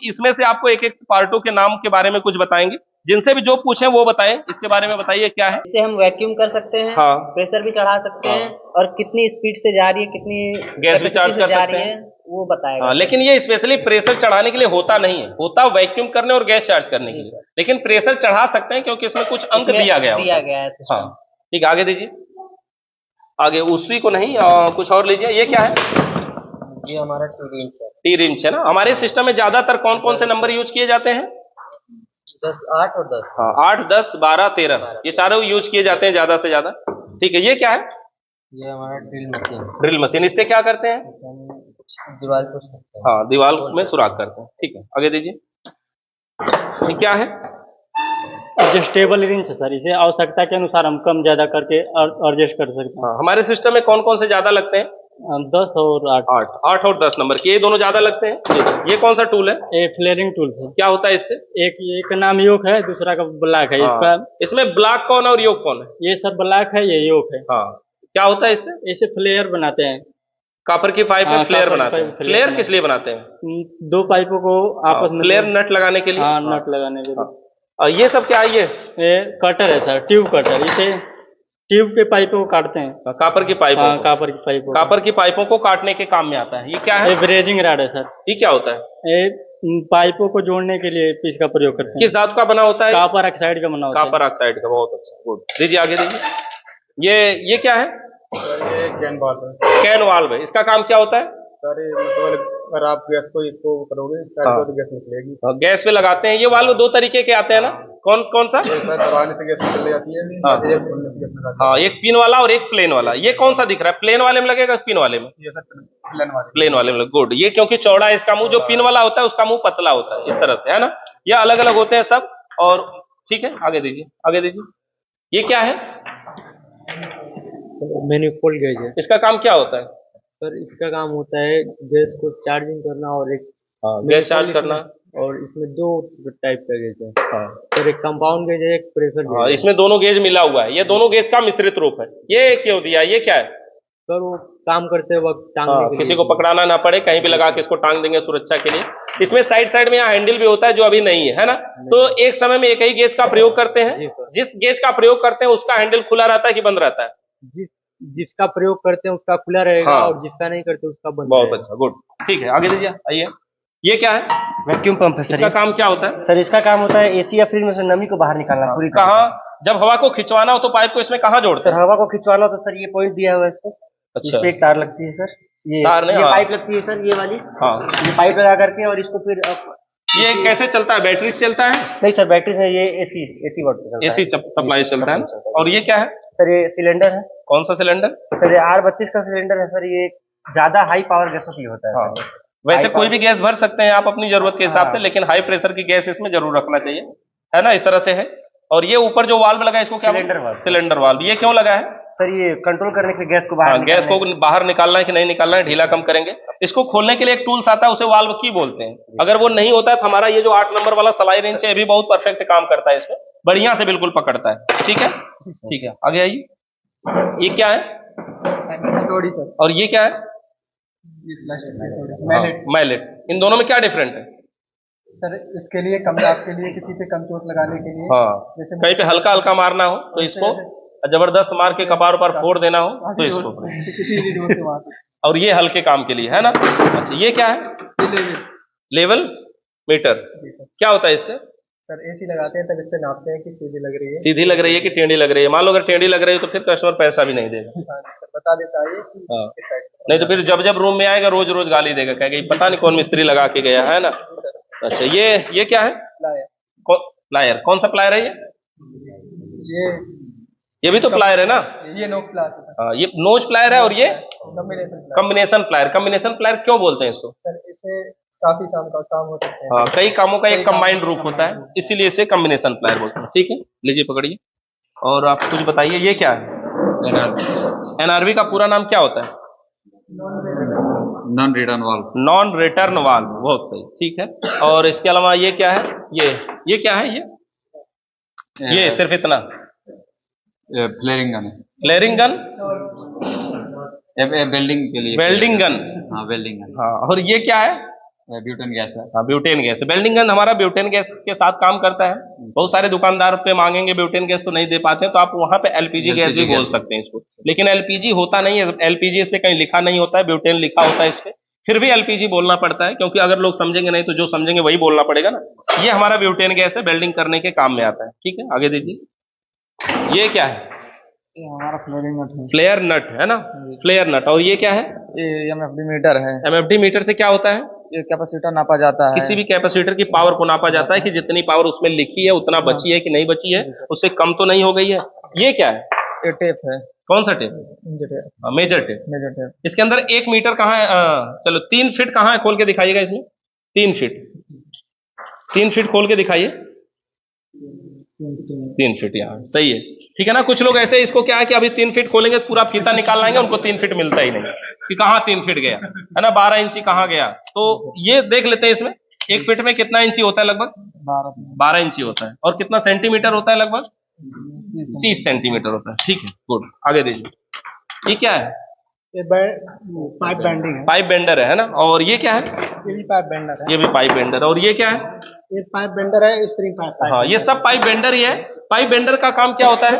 इसमें से आपको एक एक पार्टों के नाम के बारे में कुछ बताएंगे, जिनसे भी जो पूछे वो बताएं, इसके बारे में बताइए क्या है। इससे हम वैक्यूम कर सकते हैं, हाँ। प्रेशर भी चढ़ा सकते हैं, और कितनी स्पीड से जा रही है, कितनी गैस भी चार्ज कैपेसिटी कर से जा सकते रही हैं। है, वो बताएगा। हाँ, लेकिन ये स्पेशली प्रेशर चढ़ाने के लिए होता नहीं है, होता वैक्यूम करने और गैस चार्ज करने के लिए, लेकिन प्रेशर चढ़ा सकते हैं क्योंकि इसमें कुछ अंक दिया गया होता है। हाँ ठीक है, आगे दीजिए। आगे उसी को नहीं कुछ और लीजिए। ये क्या है? ये हमारा टी रिंच है। टी रिंच है ना। हमारे सिस्टम में ज्यादातर कौन कौन से नंबर यूज किए जाते हैं? 10, 8 और 10। हाँ, 8, 10, 12, 13 ये चारों यूज किए जाते हैं ज्यादा से ज्यादा। ठीक है, ये क्या है? ये हमारा ड्रिल मशीन। ड्रिल मशीन, इससे क्या करते हैं? दीवार को सुराखते हैं। हाँ, दीवार में सुराख करते हैं। ठीक है, आगे दीजिए। ये क्या है? एडजस्टेबल रिंच है सर, इसे आवश्यकता के अनुसार हम कम ज्यादा करके एडजस्ट कर सकते हैं। हाँ, हमारे सिस्टम में कौन कौन से ज्यादा लगते हैं? 10 और 8। 8 और 10 नंबर के, ये दोनों ज्यादा लगते हैं। ये कौन सा टूल है? ये फ्लेयरिंग टूल है। क्या होता है इससे? एक नाम योक है, दूसरा का ब्लैक है। इसका इसमें ब्लैक कौन है और योक कौन है? ये सर ब्लैक है, ये योक है। हाँ, क्या होता है इससे? इसे फ्लेयर बनाते हैं। कॉपर की पाइप में फ्लेयर बनाते हैं। फ्लेयर किस लिए बनाते हैं? 2 पाइपों को आपस में फ्लेयर नट लगाने के लिए। हाँ, नट लगाने के लिए। और ये सब क्या है? ये कटर है सर, ट्यूब कटर। इसे ट्यूब के पाइपों को काटते हैं। कॉपर की पाइपों हाँ, कॉपर की पाइपों। कॉपर की पाइपों को काटने के काम में आता है। ये क्या है? ब्रेजिंग रॉड है सर। ये क्या होता है? ये पाइपों को जोड़ने के लिए इसका प्रयोग करते हैं। किस धातु का बना होता है? कॉपर ऑक्साइड का बना होता है। कॉपर ऑक्साइड का, बहुत अच्छा, गुड। दीजिए, आगे दीजिए। ये क्या है? ये कैन वाल्व है। कैन वाल्व है, इसका काम क्या होता है? सर मतलब अगर आप गैस को इसको करोगे तो गैस निकलेगी। गैस पे लगाते हैं। ये वाल्व 2 तरीके के आते हैं ना, कौन कौन सा? ये सर दबाने से गैस निकल जाती है। एक खोलने से गैस निकल जाती है। हाँ, एक पिन वाला और एक प्लेन वाला। ये कौन सा दिख रहा है? प्लेन वाले में लगेगा, पिन वाले में? ये सर प्लेन वाले में। गुड। ये क्योंकि चौड़ा है इसका मुंह, जो पिन वाला होता है उसका मुंह पतला होता है, इस तरह से, है ना। ये अलग अलग होते हैं सब। और ठीक है, आगे दीजिए, आगे दीजिए। ये क्या है? मैनिफोल्ड गेज है। इसका काम क्या होता है? सर इसका काम होता है गैस को चार्जिंग करना और एक गैस चार्ज करना। और इसमें 2 टाइप का गेज है। और एक कंपाउंड गेज है, एक प्रेशर गेज है। इसमें दोनों गेज मिला हुआ है। ये दोनों गेज का मिश्रित रूप है। ये क्यों दिया? ये क्या है? सर वो काम करते वक्त टांगने के लिए, किसी को पकड़ाना ना पड़े, कहीं भी लगा के इसको टांग देंगे सुरक्षा के लिए। इसमें साइड साइड में यहाँ हैंडल भी होता है, जो अभी नहीं है ना। तो एक समय में एक ही गेज का प्रयोग करते हैं। जिस गेज का प्रयोग करते हैं उसका हैंडल खुला रहता है कि बंद रहता है? जिसका प्रयोग करते हैं उसका खुला रहेगा। और जिसका नहीं करते उसका बंद। बहुत अच्छा, गुड। ठीक है, आगे दीजिए, आइए। ये क्या है? वैक्यूम पंप है सर। इसका काम क्या होता है? सर इसका काम होता है एसी या फ्रिज में से नमी को बाहर निकालना पूरी। कहाँ? जब हवा को खिंचवाना हो तो पाइप को इसमें कहाँ जोड़ते हैं? सर हवा को खिंचवाना हो तो सर ये पॉइंट दिया हुआ है इसको। अच्छा। इस पे एक तार लगती है सर, ये पाइप लगती है सर, ये वाली। ये पाइप लगा करके और इसको फिर ये कैसे चलता है? बैटरी से चलता है? नहीं सर, बैटरी से। ये एसी वोल्ट पे चलता है। एसी सप्लाई चलता है। और ये क्या है? सर ये सिलेंडर है। कौन सा सिलेंडर? सर ये R32 का सिलेंडर है सर। ये ज्यादा हाई पावर गैसों के लिए होता है। वैसे कोई भी गैस भर सकते हैं आप अपनी जरूरत के हिसाब से, लेकिन हाई प्रेशर की गैस इसमें जरूर रखना चाहिए, है ना। इस तरह से है। और ये ऊपर जो वाल्व लगा है इसको क्या? Cylinder valve. ये क्यों लगा है? सर ये कंट्रोल करने के लिए गैस को बाहर निकालना है कि नहीं निकालना है, ढीला कम करेंगे। इसको खोलने के लिए एक टूल्स आता है, उसे वाल्व की बोलते हैं। अगर वो नहीं होता है तो हमारा ये जो 8 नंबर वाला सलाई रेंच है, ये भी बहुत परफेक्ट काम करता है। इसमें बढ़िया से बिल्कुल पकड़ता है। ठीक है, ठीक है, आगे आइए। ये क्या है? और ये क्या है? मैलेट। इन दोनों में क्या डिफरेंट है? सर इसके लिए कम दाब के लिए, किसी पे कम चोट लगाने के लिए। जैसे कहीं पे हल्का हल्का मारना हो तो इसको, जबरदस्त मार के कपार पर फोड़ देना हो तो इसको। और ये हल्के काम के लिए, है ना। अच्छा, ये क्या है? Level meter. क्या होता है इससे? सर एसी लगाते हैं तब इससे नापते हैं कि सीधी लग रही है, सीधी लग रही है कि टेढ़ी लग रही है। मान लो अगर टेढ़ी लग रही है तो फिर कस्टमर पैसा भी नहीं देगा। सर बता देता है कि इस साइड। नहीं तो फिर जब जब रूम में आएगा रोज रोज गाली देगा, कहेगा पता नहीं कौन मिस्त्री लगा के गया है ना। अच्छा, ये क्या है? प्लायर। कौन सा प्लायर है ये भी तो प्लायर है ना। ये नोक प्लास है। हाँ, ये नोज प्लायर है। और ये कॉम्बिनेशन प्लायर। कॉम्बिनेशन प्लायर क्यों बोलते हैं इसको? सर इसे काफी काम हो सकते हैं। हाँ, कई कामों का एक कंबाइंड रूप होता है, इसीलिए इसे कॉम्बिनेशन प्लायर बोलते हैं। ठीक है, लीजिए पकड़िए और आप कुछ बताइए। ये क्या है? एनआरवी का पूरा नाम क्या होता है? Non return valve. Non return valve, बहुत सही। ठीक है, और इसके अलावा ये क्या है? ये क्या है? ये सिर्फ इतना? Flaring gun. Flaring gun, welding के लिए। Welding gun. हाँ, वेल्डिंग गन। हाँ, और ये क्या है? ब्यूटेन गैस है। हाँ ब्यूटेन गैस, वेल्डिंग गन हमारा ब्यूटेन गैस के साथ काम करता है। बहुत सारे दुकानदार पे मांगेंगे ब्यूटेन गैस तो नहीं दे पाते हैं, तो आप वहां पे एलपीजी गैस भी बोल सकते हैं इसको, लेकिन एलपीजी होता नहीं है, एलपीजी इस पे कहीं लिखा नहीं होता है, ब्यूटेन लिखा होता है इस पे, फिर भी एलपीजी बोलना पड़ता है, क्योंकि अगर लोग समझेंगे नहीं तो जो समझेंगे वही बोलना पड़ेगा ना। ये हमारा ब्यूटेन गैस है, वेल्डिंग करने के काम में आता है। ठीक है, आगे दीजिए। ये क्या है? ये हमारा फ्लेयरिंग नट है। फ्लेयर नट है ना, फ्लेयर नट। और ये क्या है? ये एमएफडी मीटर है। एमएफडी मीटर से क्या होता है? ये कैपेसिटर नापा जाता है। किसी भी कैपेसिटर की पावर को नापा जाता है कि जितनी पावर उसमें लिखी है उतना बची है कि नहीं बची है, उससे कम तो नहीं हो गई है। ये क्या है? ये टेप है। कौन सा tape? Measure tape. Measure tape. इसके अंदर 1 मीटर कहाँ है? चलो 3 फीट कहाँ है, खोल के दिखाइएगा इसमें। 3 फीट, 3 फीट खोल के दिखाइए। 3 फीट यहाँ सही है, ठीक है ना। कुछ लोग ऐसे इसको क्या है कि अभी 3 फीट खोलेंगे पूरा फीता निकाल लाएंगे, उनको 3 फीट मिलता ही नहीं कि कहाँ 3 फीट गया है ना, 12 इंची कहाँ गया। तो ये देख लेते हैं इसमें 1 फीट में कितना इंची होता है? लगभग 12 इंची होता है। और कितना सेंटीमीटर होता है? लगभग 30 सेंटीमीटर होता है। ठीक है, गुड। आगे दीजिए। ये क्या है? ये पाइप बेंडिंग है। पाइप बेंडर है ना। और ये क्या है? ये भी पाइप बेंडर है। ये भी पाइप बेंडर। और ये क्या है? ये पाइप बेंडर है, स्प्रिंग पाइप। हाँ, ये सब पाइप बेंडर ही है। पाइप बेंडर का काम क्या होता है?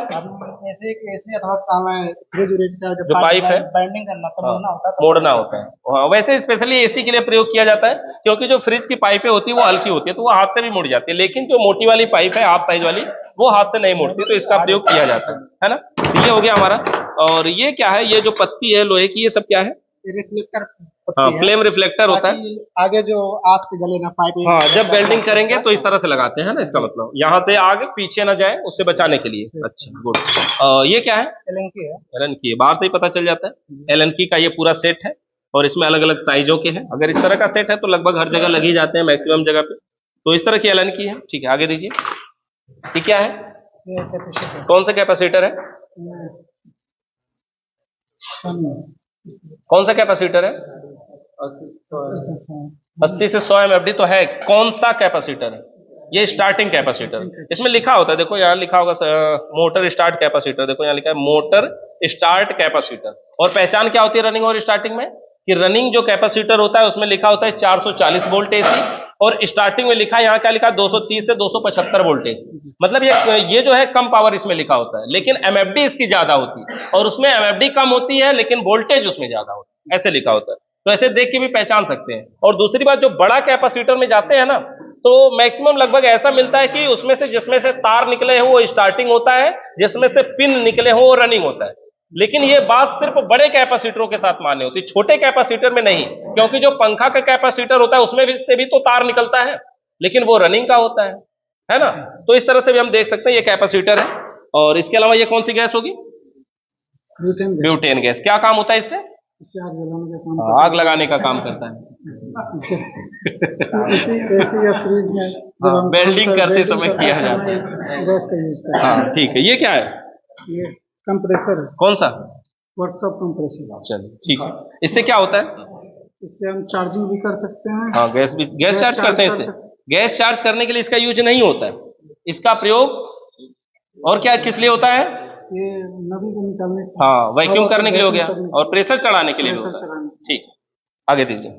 ऐसे अथवा काम है फ्रिज व्रिज का जो पाइप है बेंडिंग करना तो मोड़ना होता है। मोड़ना होता है। हाँ, वैसे स्पेशली एसी के लिए प्रयोग किया जाता है, क्योंकि जो फ्रिज की पाइपें होती है वो हल्की होती है तो वो हाथ से भी मुड़ जाती है, लेकिन जो मोटी वाली पाइप है हाफ साइज वाली वो हाथ से नहीं मुड़ती, तो इसका प्रयोग किया जाता है ना। तो ये हो गया हमारा। और ये क्या है? ये जो पत्ती है लोहे की, ये सब क्या है? रिफ्लेक्टर। हाँ, फ्लेम रिफ्लेक्टर होता है। आगे जो आग से जले ना पाइप। हाँ, जब वेल्डिंग करेंगे तो इस तरह से लगाते हैं ना, इसका मतलब यहाँ से आग पीछे ना जाए उससे बचाने के लिए। अच्छा, गुड। ये क्या है? एलन की है। एलन की, बाहर से ही पता चल जाता है। एलन की का ये पूरा सेट है और इसमें अलग अलग साइजों के हैं। अगर इस तरह का सेट है तो लगभग हर जगह लग ही जाते हैं, मैक्सिमम जगह पे। तो इस तरह की एलन की है। ठीक है, आगे दीजिए। ये क्या है? कौन सा कैपेसिटर है? कौन सा कैपेसिटर है? 80 से 100 MFD तो है। कौन सा कैपेसिटर है? ये स्टार्टिंग कैपेसिटर। इसमें लिखा होता है, देखो यहाँ लिखा होगा मोटर स्टार्ट कैपेसिटर। देखो यहाँ लिखा है मोटर स्टार्ट कैपेसिटर। और पहचान क्या होती है रनिंग और स्टार्टिंग में? कि रनिंग जो कैपेसिटर होता है उसमें लिखा होता है 440 वोल्ट एसी, और स्टार्टिंग में लिखा है, यहाँ क्या लिखा है, 230 से 275 वोल्ट एसी। मतलब ये जो है कम पावर इसमें लिखा होता है, लेकिन एमएफडी इसकी ज्यादा होती है, और उसमें एमएफडी कम होती है लेकिन वोल्टेज उसमें ज्यादा होता है, ऐसे लिखा होता है। तो ऐसे देख के भी पहचान सकते हैं। और दूसरी बात, जो बड़ा कैपेसिटर में जाते हैं ना, तो मैक्सिमम लगभग ऐसा मिलता है कि उसमें से जिसमें से तार निकले हो वो स्टार्टिंग होता है, जिसमें से पिन निकले हो वो रनिंग होता है। लेकिन ये बात सिर्फ बड़े कैपेसिटरों के साथ मान्य होती है, छोटे कैपेसिटर में नहीं, क्योंकि जो पंखा का कैपेसिटर होता है उसमें भी से भी तो तार निकलता है, लेकिन वो रनिंग का होता है ना। तो इस तरह से भी हम देख सकते हैं ये कैपेसिटर है। और इसके अलावा ये कौन सी गैस होगी? Butane gas. क्या काम होता है इससे? इससे आग जलाने का काम। आग लगाने का काम करता है। एसी या फ्रिज में जब हम वेल्डिंग करते समय किया जाता है, गैस का यूज करते हैं। हाँ ठीक है। ये क्या है? ये कंप्रेसर है। कौन सा? Workshop compressor. चलिए ठीक है। इससे क्या होता है? इससे हम चार्जिंग भी कर सकते हैं। हाँ, गैस चार्ज करते हैं इससे। गैस चार्ज करने के लिए इसका यूज नहीं होता है, इसका प्रयोग और क्या किस लिए होता है? ये नमी को निकालने। हाँ, वैक्यूम करने के लिए हो गया, और प्रेशर चढ़ाने के लिए भी होता है। ठीक, आगे दीजिए।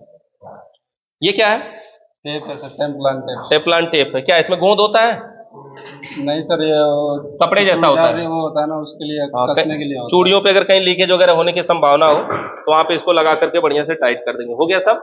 ये क्या है? टेप है सर, टेम्पलान टेप। टेफ्लॉन टेप है। क्या इसमें गोंद होता है? नहीं सर, ये कपड़े जैसा होता है, वो होता है ना, उसके लिए कसने के लिए होता है। चूड़ियों पे अगर कहीं लीकेज वगैरह होने की संभावना हो तो वहां पे इसको लगा करके बढ़िया से टाइट कर देंगे। हो गया सब।